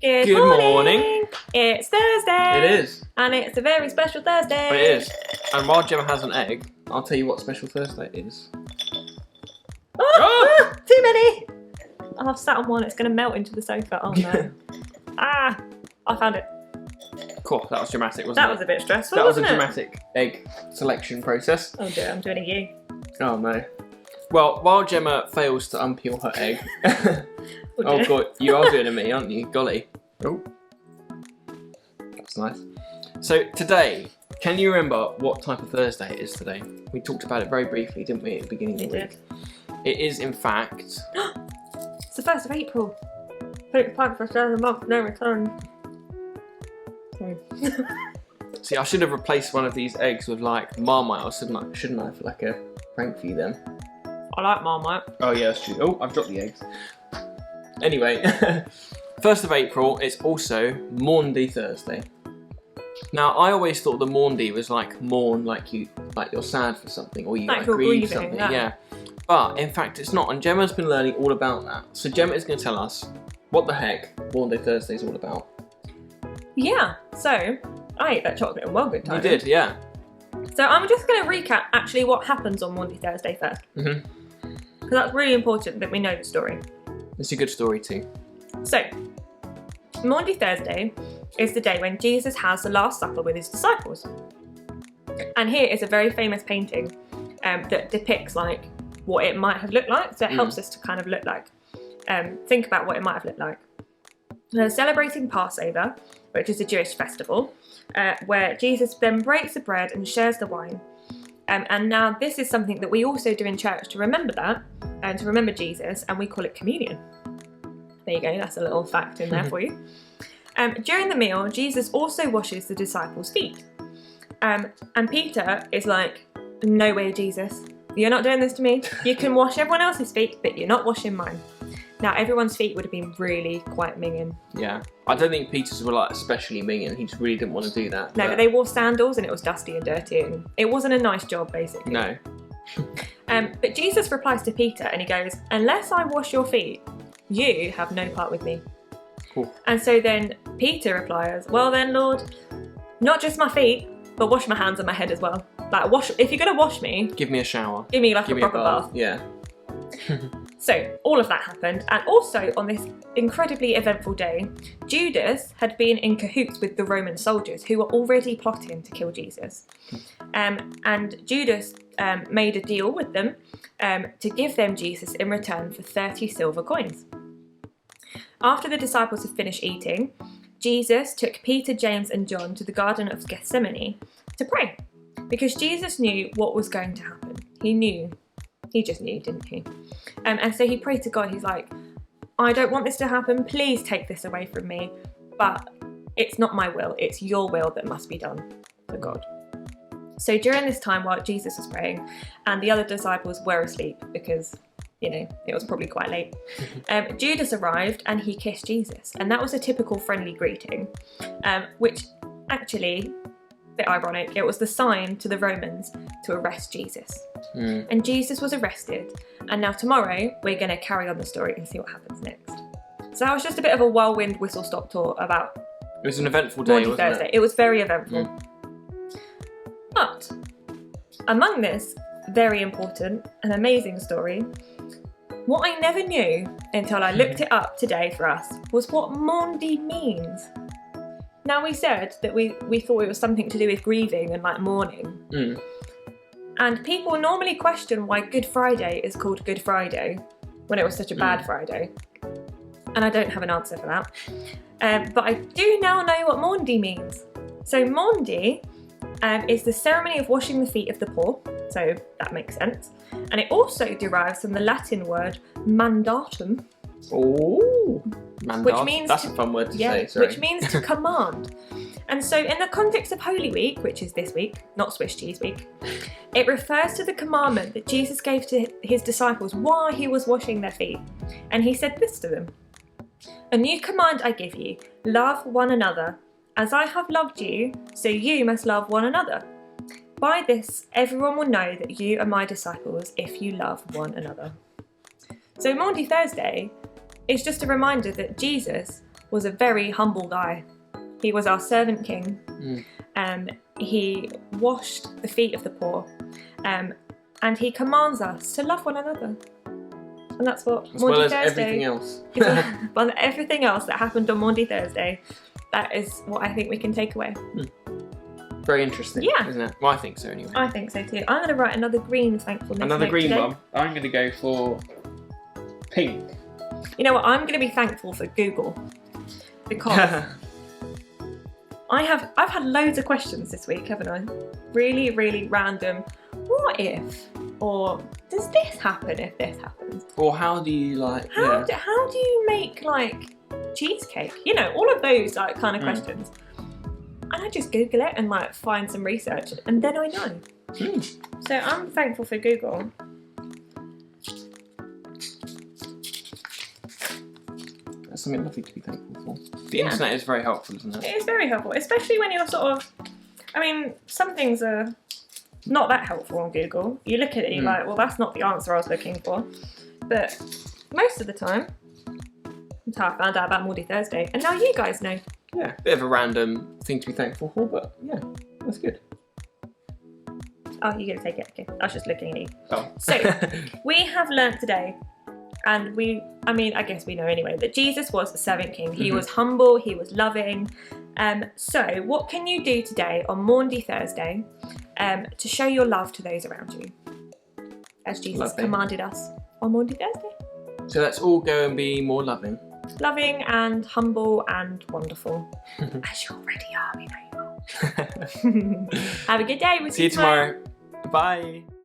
Good morning. It's Thursday. It is. And it's a very special Thursday. It is. And while Gemma has an egg, I'll tell you what special Thursday is. Too many. I've sat on one. It's going to melt into the sofa. Oh no. I found it. Cool, that was dramatic, wasn't it? That was a bit stressful, That was a wasn't it? dramatic egg selection process. Oh dear, I'm doing a U. Oh no. Well, while Gemma fails to unpeel her egg... Oh god, you are doing a me, aren't you? Golly. Oh. That's nice. So today, can you remember what type of Thursday it is today? We talked about it very briefly, didn't we, at the beginning of the week? It is, in fact... It's the 1st of April. Put it back for a month, no return. Sorry. See, I should have replaced one of these eggs with like Marmite, shouldn't I, for like a prank for you then? I like Marmite. Oh yeah, that's true. Oh, I've dropped the eggs. Anyway, 1st of April, it's also Maundy Thursday. Now, I always thought the Maundy was like mourn, like you're sad for something, or you like grieve something, yeah. But in fact, it's not, and Gemma's been learning all about that. So Gemma is going to tell us what the heck Maundy Thursday is all about. Yeah, so I ate that chocolate in well good time. You did, yeah. So I'm just going to recap actually what happens on Maundy Thursday first. Because that's really important that we know the story. It's a good story too. So, Maundy Thursday is the day when Jesus has the Last Supper with his disciples. And here is a very famous painting that depicts like what it might have looked like. So it helps us to kind of look like, think about what it might have looked like. They're celebrating Passover, which is a Jewish festival, where Jesus then breaks the bread and shares the wine. And now this is something that we also do in church to remember that, and to remember Jesus, and we call it communion. There you go, that's a little fact in there for you. During the meal, Jesus also washes the disciples' feet. And Peter is like, no way, Jesus, you're not doing this to me. You can wash everyone else's feet, but you're not washing mine. Now, everyone's feet would have been really quite minging. Yeah. I don't think Peter's were like especially minging. He just really didn't want to do that. No, but they wore sandals and it was dusty and dirty and it wasn't a nice job, basically. No. But Jesus replies to Peter and he goes, unless I wash your feet, you have no part with me. Cool. And so then Peter replies, well then, Lord, not just my feet, but wash my hands and my head as well. Like, if you're going to wash me... Give me a shower. Give me like a proper bath. Yeah. So, all of that happened, and also on this incredibly eventful day, Judas had been in cahoots with the Roman soldiers who were already plotting to kill Jesus. And Judas made a deal with them to give them Jesus in return for 30 silver coins. After the disciples had finished eating, Jesus took Peter, James and John to the Garden of Gethsemane to pray, because Jesus knew what was going to happen. He just knew, didn't he? And so he prayed to God. He's like, I don't want this to happen. Please take this away from me. But it's not my will. It's your will that must be done for God. So during this time while Jesus was praying and the other disciples were asleep because, it was probably quite late, Judas arrived and he kissed Jesus. And that was a typical friendly greeting, which actually, a bit ironic, it was the sign to the Romans to arrest Jesus. And Jesus was arrested, and now tomorrow we're going to carry on the story and see what happens next. So that was just a bit of a whirlwind whistle-stop tour about It was an eventful day, wasn't Thursday. it? It was very eventful. But among this very important and amazing story, what I never knew until I looked it up today for us was what Maundy means. Now, we said that we thought it was something to do with grieving and like mourning. And people normally question why Good Friday is called Good Friday when it was such a bad Friday. And I don't have an answer for that. But I do now know what Maundy means. So Maundy is the ceremony of washing the feet of the poor. So that makes sense. And it also derives from the Latin word mandatum. Oh, which means that's a fun word to say, sorry. Which means to command. And so in the context of Holy Week, which is this week, not Swiss cheese week, it refers to the commandment that Jesus gave to his disciples while he was washing their feet. And he said this to them: a new command I give you, love one another. As I have loved you, so you must love one another. By this, everyone will know that you are my disciples if you love one another. So Maundy Thursday is just a reminder that Jesus was a very humble guy. He was our servant king. He washed the feet of the poor, and he commands us to love one another. And that's what as Maundy well as Thursday. everything else. But everything else that happened on Maundy Thursday, that is what I think we can take away. Very interesting, Yeah. isn't it? Well, I think so anyway. I think so too. I'm going to write another green thankfulness Another note green today. one. I'm going to go for pink. You know what? I'm going to be thankful for Google, because I've had loads of questions this week, haven't I? Really, really random. What if? Or does this happen if this happens? Or how do you like? How do you make like cheesecake? You know, all of those like kind of questions. And I just Google it and like find some research, and then I know. So I'm thankful for Google. That's something lovely to be thankful for. The internet is very helpful, isn't it? It is very helpful, especially when you're sort of. I mean, some things are not that helpful on Google. You look at it, you're like, well, that's not the answer I was looking for. But most of the time, that's how I found out about Maundy Thursday, and now you guys know. Yeah, bit of a random thing to be thankful for, but yeah, that's good. Oh, you're going to take it? Okay, I was just looking at you. Oh. So, we have learnt today, and I guess we know anyway, that Jesus was the servant king. He was humble, he was loving. So, what can you do today on Maundy Thursday to show your love to those around you? As Jesus commanded us on Maundy Thursday. So let's all go and be more loving. Loving and humble and wonderful. As you already are, we know you are. Have a good day. We'll See you tomorrow. Bye.